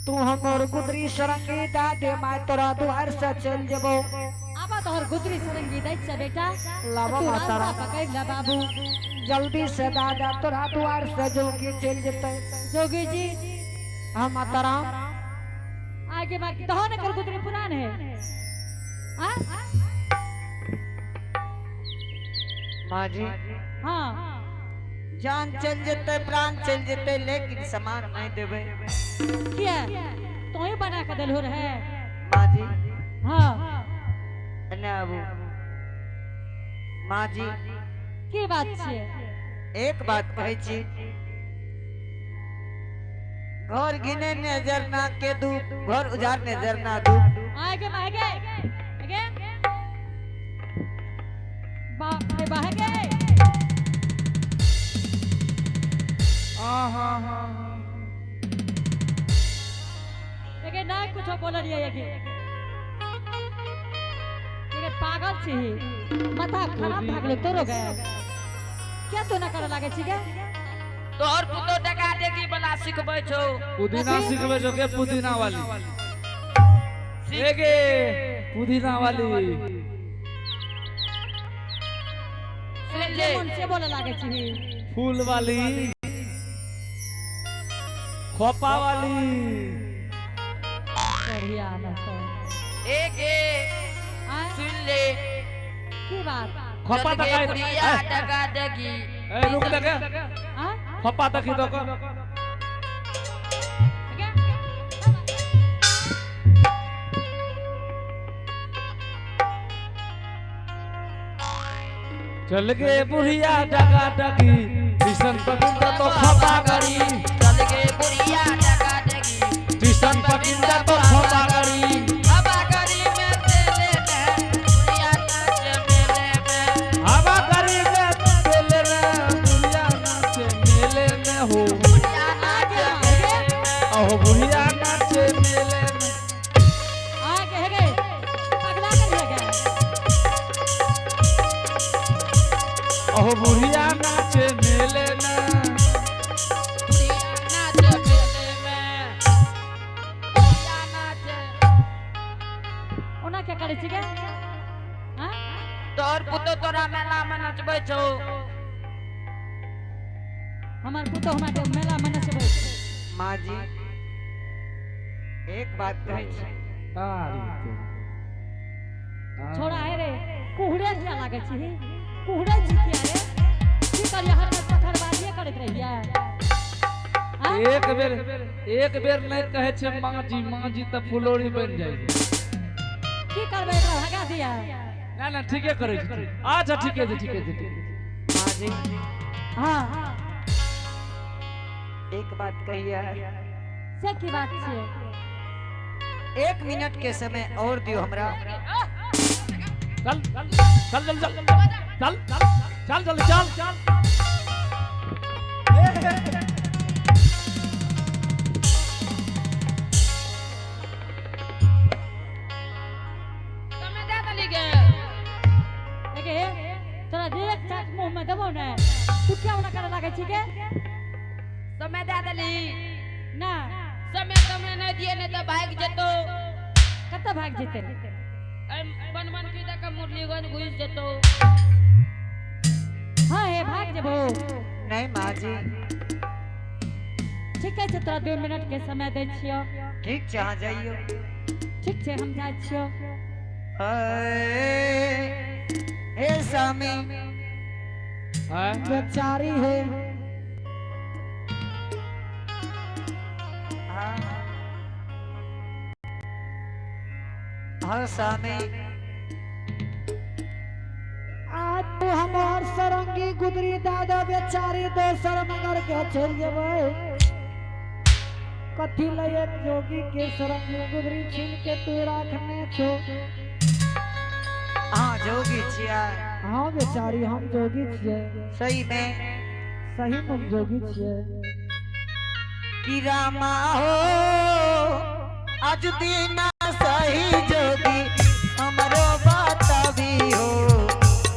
तू हमर गुदरी सरंगी दादे माय तोरा द्वार से चल जबो आबा तोहर गुदरी सरंगी दै छ बेटा लावा तू मातारा रास्ता पकड़ ले बाबू जल्दी से दादा तोरा द्वार से जोगी चल जते जोगी जी हां मातारा आगे बाकी तो न कर गुदरी पुरान है हां मां जी हां जान चल जते प्राण चल जते लेकिन समान नहीं देबे किया तो ही बना के देलहो रहे मां जी हां ना अबू मां जी की बात छे एक बात कहै छी घर गिने नजर ना के दू घर उजाड़ नजर ना दू आगे बाहगे ना कुछ बोल रही है ये पागल छी माथा खराब भागले तोरो गए क्या तो ना करे लागे छी के तोहर पुतो टका देगी बना सिखबै छौ पुदीना सिखबै छौ के पुदीना वाली देगे पुदीना वाली सुन से बोले लागे छी फूल वाली खोपा वाली बढ़िया ना तो एगे सुन ले की बात खोपा तक बुढ़िया टका देगी ए रुक दे के हां खोपा तक ही तो को चल के बुढ़िया टका टकी किशन पकिंदा तो खोपा करी चल के बुढ़िया टका देगी किशन पकिंदा तो खोपा करी हवा करी में तेले में बुढ़िया नाच मेले में हवा करी में तेले में बुढ़िया नाच मेले में हो बुढ़िया नाच मेले में ओहो बुढ़िया नाच मेले में आगे है गए पगला कर गए ओहो बुढ़िया नाच मेले में बुढ़िया नाच मेले में बुढ़िया नाच ओना क्या करे छी के हां तोहर पुतो तोरा मेला में नचबै छौ हमार पुतो हमारे मेला में नचबै मां जी एक बात कहै छी छोड़ा है रे कुहड़े क्या लागे छी कुहड़े जी क्या रे की करिया हर में पत्थरबाजी करत रहिया एक बेर नहीं कहे छे मां जी त फुलोरी बन जाय की करबे एकरा भगा दिया ना ठीके करे छी अच्छा ठीके छै मां जी हां एक बात कहिए से की बात छे 1 मिनट के समय और दियो हमरा चल चल चल चल चल चल चल समय दे दली गे देखे तोरा देख चाट मुंह में देबो ना तू क्या ओना करे लागे छी के समय दे दली ना समय नहीं दिए नहीं तो भाग जतो कत्ता भाग जेते बन की तक मुरलीगंज घुस जतो हां हे भाग जेबो नहीं मां जी ठीक है तोरा 2 मिनट के समय दै छियो ठीक छै अहाँ जाइयो ठीक छै हम जाय छियो हे स्वामी बेचारी है हाँ स्वामी आज तो हमार सरंगी गुदरी दादा बेचारी दोसर मगर के चल जेबै कथी लए जोगी के सरंगी गुदरी छीन के तू राखने छो हाँ जोगी छियै हाँ बेचारी हम जोगी छियै सही में हम जोगी छियै कि रामा हो आज दिन सही जोगी हमरो बात भी हो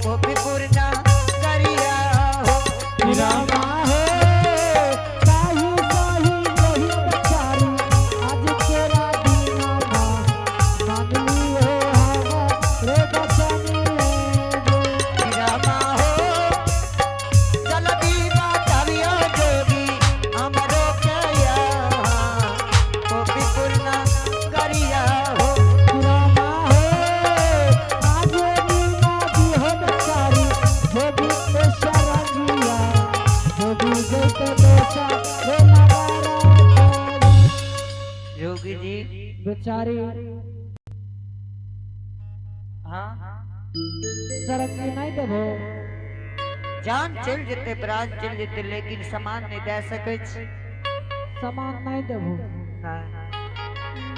वो भी पूर्णा करिया हो कि रामा हो सही सही जोगी बेचारी आज जोगी जी बेचारी हाँ सरंगी नहीं देबो जान चल जेते प्राण चल जेते लेकिन समान नहीं दे सके छी। सामान नहीं देबो नहीं।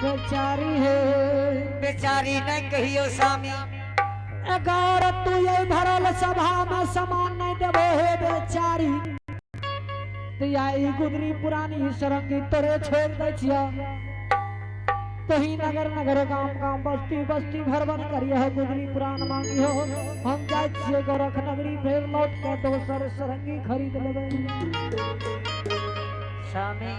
बेचारी है बेचारी नहीं कहियो स्वामी अगर तू ये भरल सभा में सामान नहीं देबो हे बेचारी तो या ई गुदरी पुरानी सरंगी तोरे छोड़ दे छिया तो ही नगर नगर गांव गांव बस्ती बस्ती घर बन करिए हो गुदरी पुरान मांगी हो हम जाए छिए गोरख नगरी फिर लौट के दोसर सरंगी खरीद लेबे। स्वामी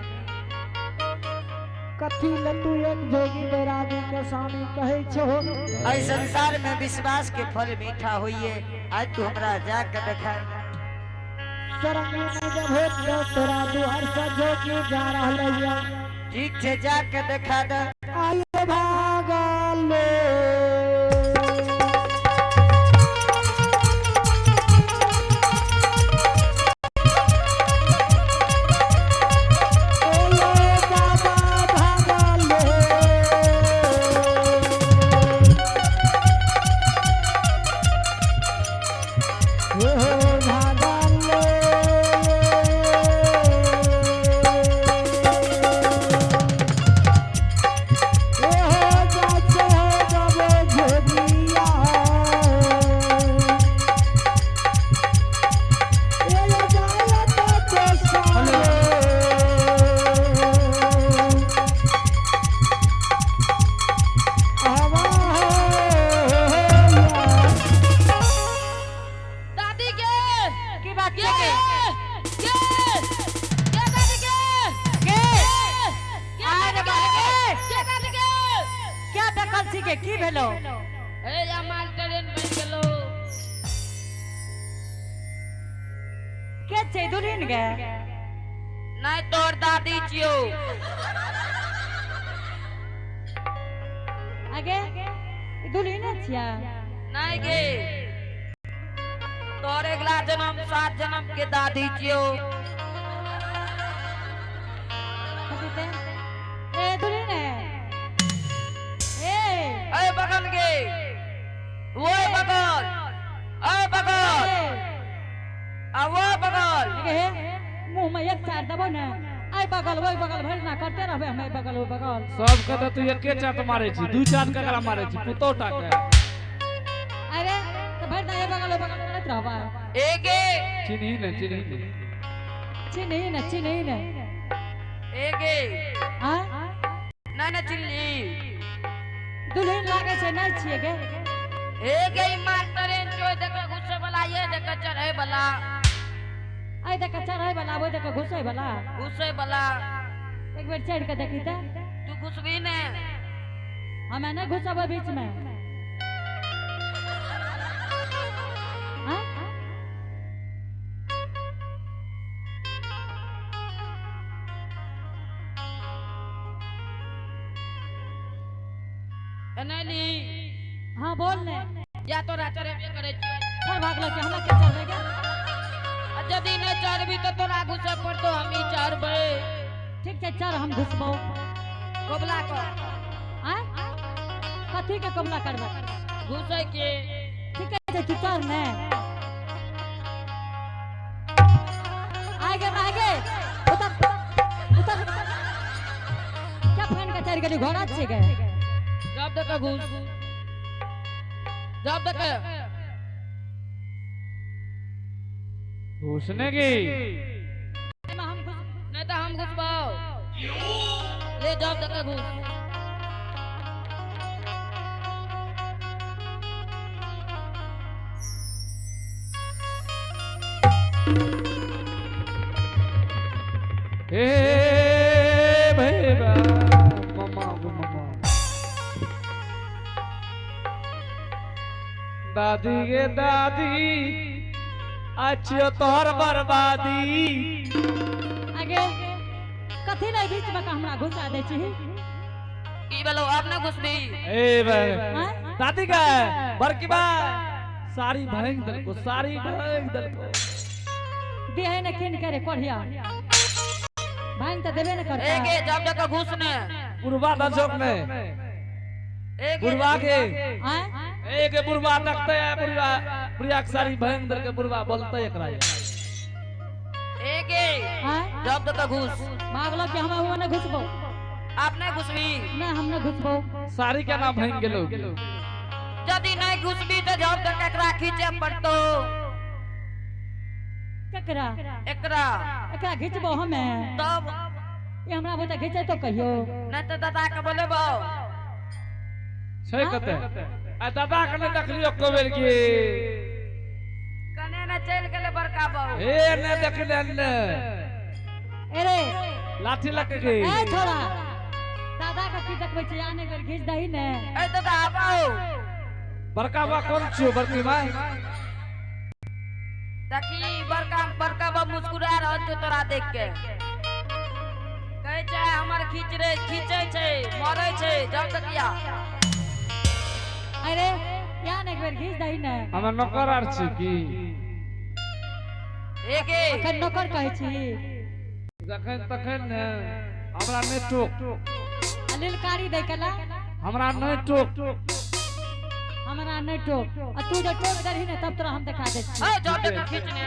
कथी ले तू एक जोगी बैरागी के स्वामी कहे छो आई संसार में विश्वास के फल मीठा होइए आज तू हमरा जाके देखा सरंगी में जब हो तोरा दुआर से जोगी जा रहल है ठीक से जाके देखा दे आइए भागल की भेलो ए हमार ट्रेन बन गेलो के छै दुलिन गे नहीं तोर दादी छियो आगे दुलिन छिया नहीं गे तोर अगला जन्म 7 जन्म के दादी छियो ए दुलिन ए बगल गे वो बगल ए बगल आ वो बगल मुंह में एक चार दबो ना आई बगल वो बगल भरना करते रहबे हम बगल वो बगल सब के तो तू एके चाट मारे छी दू चाट ककरा मारे छी पुतौटा के अरे तो भरना ये बगल वो बगल करत रहबा एगे चिन्ही ने चिन्ही ना एगे हां ना ना चिल्ली दुल्हन लागे छै नहीं छिए गे एगे मार ट्रेन जो देख घुसे वाला ये देख चढ़े वाला आई देख चढ़े वाला वो देख घुसे वाला एक बेर चढ़ के देखी त तू घुसबी ने हमें न घुसब बीच में हां एनली हां बोल ने या तोरा चढ़बे करे छी फिर भागलो कि हमरा के चढ़बे गे यदि न चढ़बी तो तोरा घुसे पड़तो हम ही चढ़बे ठीक छै चढ़ हम घुसबो कोबला को हां कथी के कमला करबे घुसे के ठीक है तू चढ़ ने आगे उतर क्या फन के चढ़ गेली घोड़ा छै गे जब तक घुस जब तक घुसने की हम घुस नहीं तो हम घुसबाओ ले जब तक घुस ए भैया मम्मा दादी गे दादी अच्छो तोहर बर्बादी आगे कथी ले बीच में हमरा घुसा दे छी की बोलो अब ना घुसबी ए भाई हां दादी का बड़की बा सारी भांग दल को देह ने किन करे कोढ़िया भांग त देबे न करता एगे जब तक घुसने बुढ़वा दशक में एक बुढ़वा के आए एक बुढ़वा तकते है बुढ़वा बुढ़िया के सारी भयंकर के बुढ़वा बोलते एकरा एक आए जब तक घुस मागलो कि हम हुआ न घुसबो आपने घुसबी ना हम न घुसबो सारी के नाम भयंकर गेलो यदि नहीं घुसबी तो जब तक एकरा खींचे पड़तो केकरा एकरा एकरा घिचबो हमें तब ये हमरा बता घिचे तो कहियो नहीं तो दादा के बोलेबो छै कते आ दादा के ने देखलियो कोबेर के कने न चल गेले बड़का बहू हे ने देखले ने अरे लाठी लग के ए छोरा दादा का की देखबै छी आने कर घिच दही ने ए दादा आबो बड़का बा कौन छियो बड़की माई ताकि बड़का बा मुस्कुरा रहल छौ तोरा देख के कहै छै हमर खींचे छै मरै छै जब तक या अरे या ने एक बेर घिच दही ने हमर नौकर आर छी की एक अखन नौकर कहै छी जखन तखन ने हमरा नै टोक अलिलकारी दै कला हमरा नै टोक हमरा नहीं टोक आ तू जो टोक दही ने तब तोरा हम दिखा दे छी ए जब तक खींचने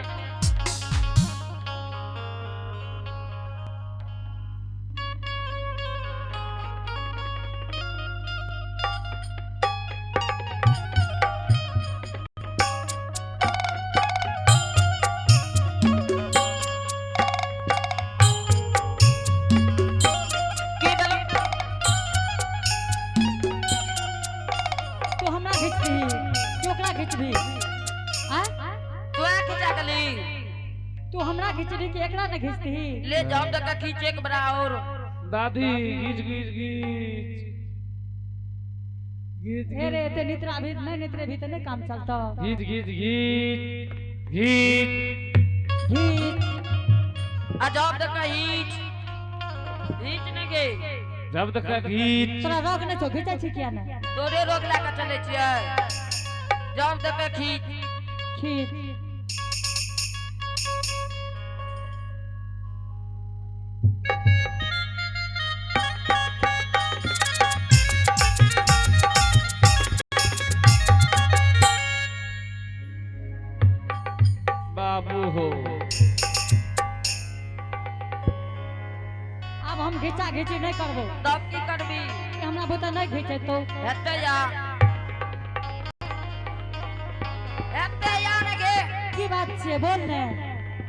तू हमरा खिचड़ी के एकरा न खींचती ले जाओ तक खींचे के बड़ा और दादी गीच गीच गीच गीच अरे ते नित्रा भी नहीं नित्रे भी तो नहीं काम चलता गीच गीच गीच गीच गीत आ जाओ तक खींच ने गे जब तक गीच तोरा रोग न छो खींचे छी किया ना तोरे रोक ला के चले छियै जाओ तक खींच खींच बाबू हो अब हम घिचा घिची नहीं करबो तब की करबी हमरा बता नहीं घिचे तो हेते या ने गे की बात छे बोल ने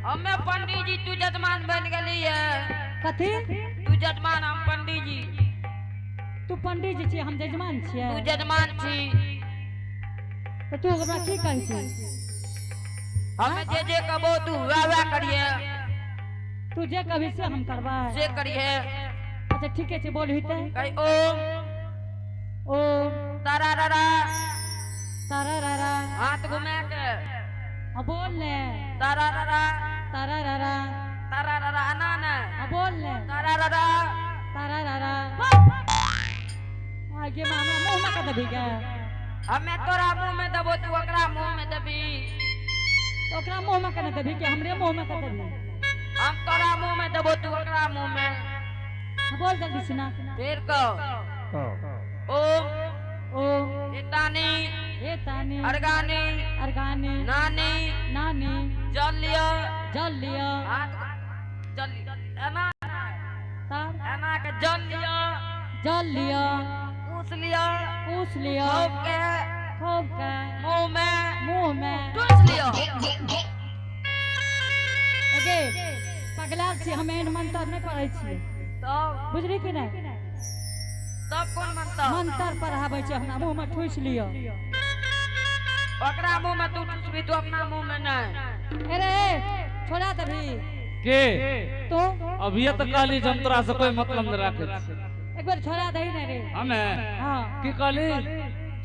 हमें पंडित जी तू जजमान बन गेली है कथी तू जजमान हम पंडित जी तू पंडित जी छी हम जजमान छियै तू जजमान छी तो तू हमरा की कहै छी हमें जे कबो तू वाह करिए तू जे कभी से हम करबा से करिए अच्छा ठीक है बोल हिते कही ओम तारा रारा तारा रारा हाथ घुमा के अब बोल ले तारा रारा तारा रारा अनाना अब बोल ले तारा रारा आगे मामा मुंह में का दबी गया हमें तोरा मुंह में दबो तू ओकरा मुंह में दबी तो ओकरा मुंह में का दबी के हमरे मुंह में का दबी हम तोरा मुंह में दबो तू ओकरा मुंह में बोल जल्दी सुना फिर को ओम तानी अर्गानी नानी जल लियो हाथ जल एना तार के जल लियो पूछ लियो खूब के मुंह में टूट लियो एगे पगला छी हम एहन मंत्र नहीं पढ़ै छी तब बुझली कि नहीं तब कौन मंत्र मंत्र पढ़ाबै छी हमरा मुंह में ठूस लियो ओकरा मुंह में तू ठूसबी तू अपना मुंह में नहीं अरे छोड़ा दबी के तो अभी तक कहली जंतरा से कोई मतलब न राखे एक बार छोड़ा दही ने रे हमें हां की कहली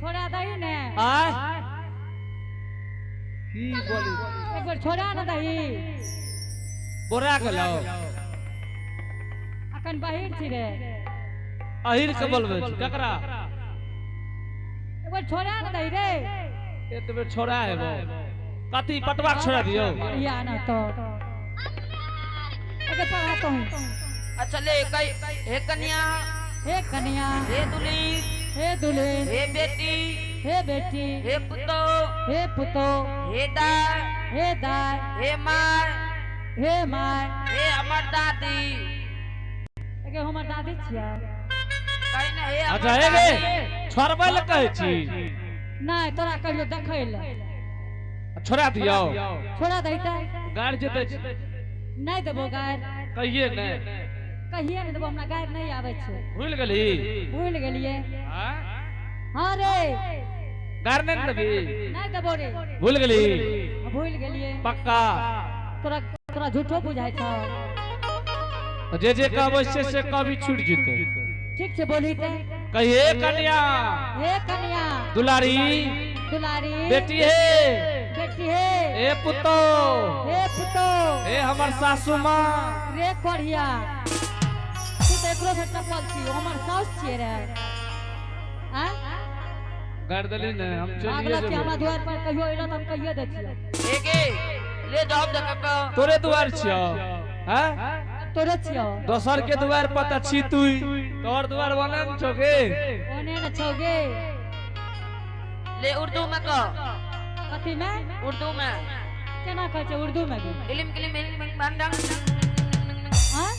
छोड़ा दही ने आय की बोली एक बार छोड़ा न दही बोरा के लाओ अखन बाहिर छी रे अहिर के बोलबे ककरा एक बार छोड़ा न दही रे एक बेर छोड़ा है वो कथी पटवा छोड़ा दियो या ना तो एक पढ़ाता हूं अच्छा ले कई हे कन्या हे कन्या, हे दुली, हे दुल्हे, हे बेटी, हे बेटी, हे पुतो, हे पुतो, हे दाय, हे दाय, हे माय, हे माय, हे हमर दादी। एके हमर दादी छिया। कहीं ना हे अच्छा हमर हे दादी। गे छोड़बै ल कहै छी नहीं तोरा कहियो देखै ले छोड़ा दियो छोड़ा दैता गाड़ जेतै छी नहीं देबो गायर कहिए ने कहिए नहीं देबो हमरा गायर नहीं आबै छै भूल गेली भूल गेलिए हां हां रे गाड़ नहीं देबी नहीं देबो रे भूल गेली भूल गेलिए पक्का तोरा तोरा झूठो बुझाइ छ जे कहबै से कभी छूट जेतै ठीक छै बोली ते कहिए कन्या हे कन्या दुलारी दुलारी बेटी हे बेटी हे ए पुतो हे पुतो ए हमर सासू मां रे कोढ़िया तू तो एकरो से टपल छी हमर साउस छिए रे हैं गाड़ देली ने हम चलिए अगला के जेबै हमरा द्वार पर कहियो एला त हम कहिए दै छियै एके ले जाओ देखब तोरे दुआर छियो हैं तोरे छियो दोसर के दुआर पर त छी तू तोर दुआर बने न छोगे ओने न छौगे ले उर्दू में कह कथी में उर्दू में केना कहै छै उर्दू में भी इलिम किलिम इलिम बंदंग हां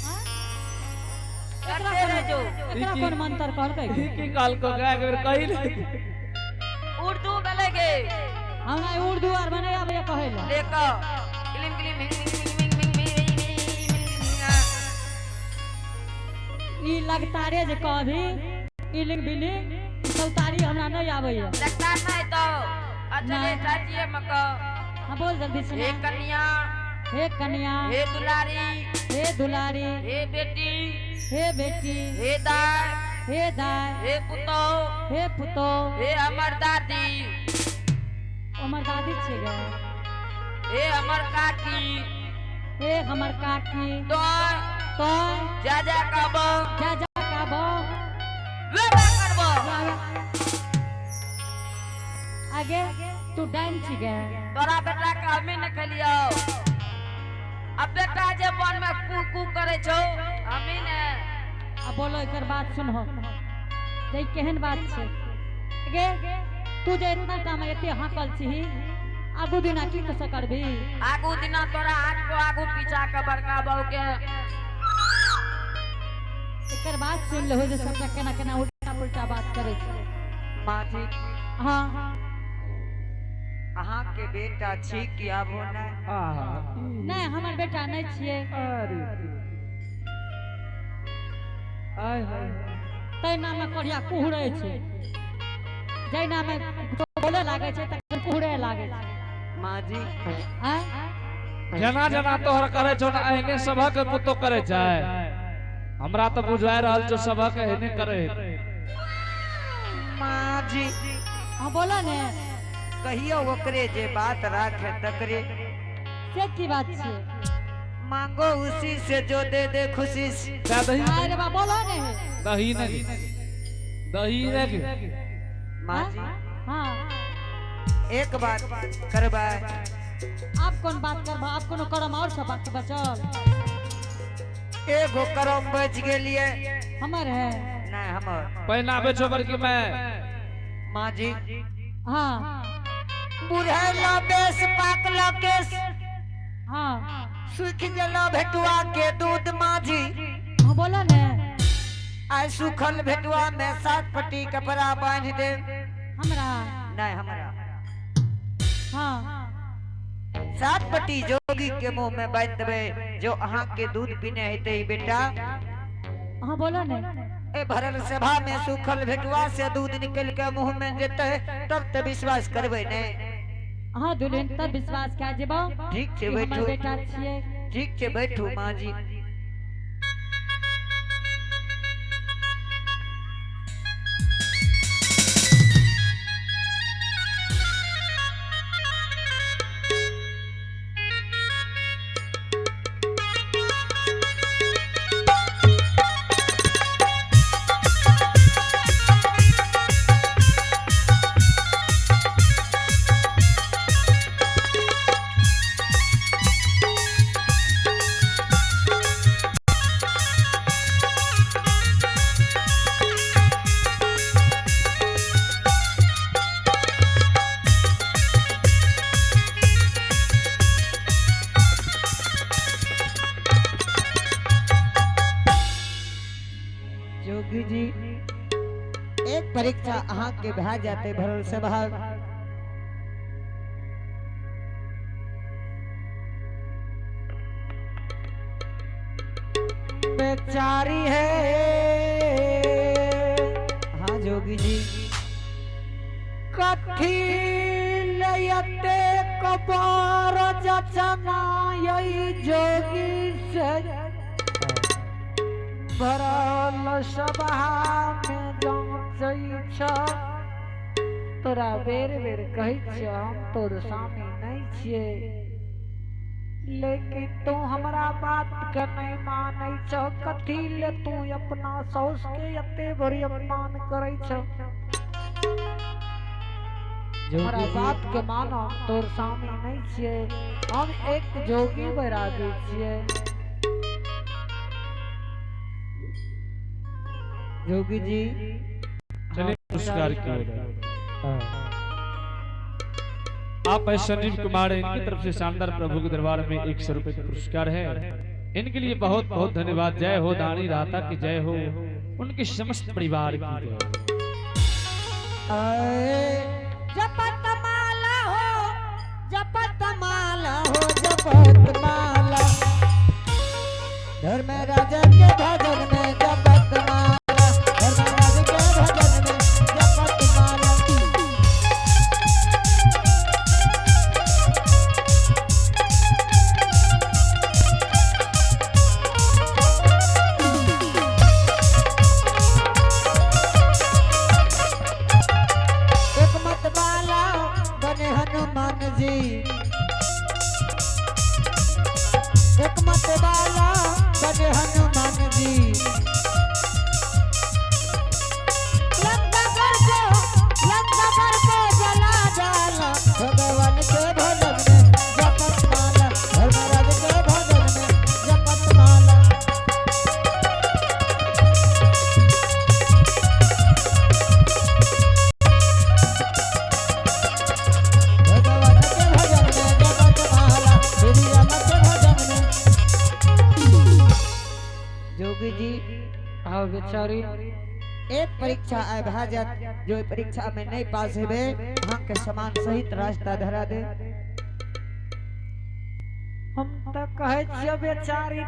करते रह जो एकरा कोन मंत्र कहलकै की काल को गा एक बेर कहि ले उर्दू में लगे हमरा उर्दू आर बने आबे कहै ला ले कह इलिम किलिम ई लगतारे जे कहबी इलिंग बिलिंग सौतारी हमरा नहीं आबैया लगता नहीं तो अच्छा ले चाचिए में कह हां बोल जल्दी से हे कन्या हे कन्या हे दुलारी हे दुलारी हे बेटी हे बेटी हे दाय हे दाय हे पुतो हे पुतो हे हमर दादी हमर दादी छिए गे हे हमर काकी हे हमर काकी तो तो जा कहबो जा कहबो वेबा करबो आगे तू डांस छी गे तोरा बेटा के हमें न खलियो अब बेटा जे मन में कू कू करे छो हमें ने अब बोलो एकर बात सुनहो जे केहन बात छै गे तू जे इतना टाइम एते हाकल छी आगू दिना की कस करबी आगू दिना तोरा हाथ को आगू पीछा के बड़का बहू के एकर बात सुन ले हो जे सबटा केना केना उल्टा पुल्टा बात करे छै माँ जी हां अहाँ के बेटा छी कि अब होना नहीं हमर बेटा नहीं छिए अरे आय हाय तै नाम में कोढ़िया कुहरे छै जै नाम में बोले लागे छै त कुहरे लागे छै माँ जी हैं जना जना तोहर करे छौ न एहने सबक पुतो करे छै हमरा त बुझाय रहल छौ सबक एहने करे माँ जी हां बोला ने कहियो ओकरे जे बात राखे तकरे से की बात छै मांगो उसी से जो दे दे खुशी से दा दही अरे बा बोला ने दही नहीं माँ जी हां एक बात करबा आप कौन बात करबा आप कोनो करम और सब बात बचल एगो करम बच गेलिए हमर है नहीं हमर पहिना बेचो बड़की मैं माँ जी हां बुढ़ैलो बेस पाकलो केस हां सूख गेलो भेटुआ के दूध माँ जी हां बोला ने आई सूखल भेटुआ में 7 पट्टी कपड़ा बांध दे हमरा नहीं हमरा हां 7 पट्टी जोगी के मुंह में बांध देबे जो अहाँ के दूध पीने हेते बेटा हां बोला ने ए भरल सभा में सूखल भेटुआ से दूध निकल के मुंह में जेते तब ते विश्वास करबे ने हां दुल्हन तब विश्वास क्या जेबो ठीक छै हमर बैठो बेटा छिए ठीक छै बैठू माँ जी जोगी जी एक परीक्षा अहाँ के भा जाते भरल सभा बेचारी है। हाँ जोगी जी कथी लयते कबार जचना यही जोगी से भरल सभा में जांच तोरा बेर बेर कही छ हम तोर स्वामी नहीं छिए लेकिन तू हमरा बात के नहीं मानै छ कथी ले तू अपना साउस के एते बड़ी अपमान करै छ हमरा बात के मानो तोर स्वामी नहीं छिए हम एक जोगी बैरागी छिए। जोगी जी चलिए पुरस्कार की ओर आप संजीव कुमार इनकी तरफ से शानदार प्रभु के दरबार में 100 रुपए का पुरस्कार है। इनके लिए बहुत बहुत धन्यवाद। जय हो दानी राता की जय हो, उनके समस्त परिवार की जय। जपत माला हो जपत माला हो जपत माला धर्म राजा के भजन में जपत माला बेचारी एक परीक्षा अभाजत जो परीक्षा में नहीं पास हेबे अहाँ के समान सहित रास्ता धरा दे। हम तो कहे छियै बेचारी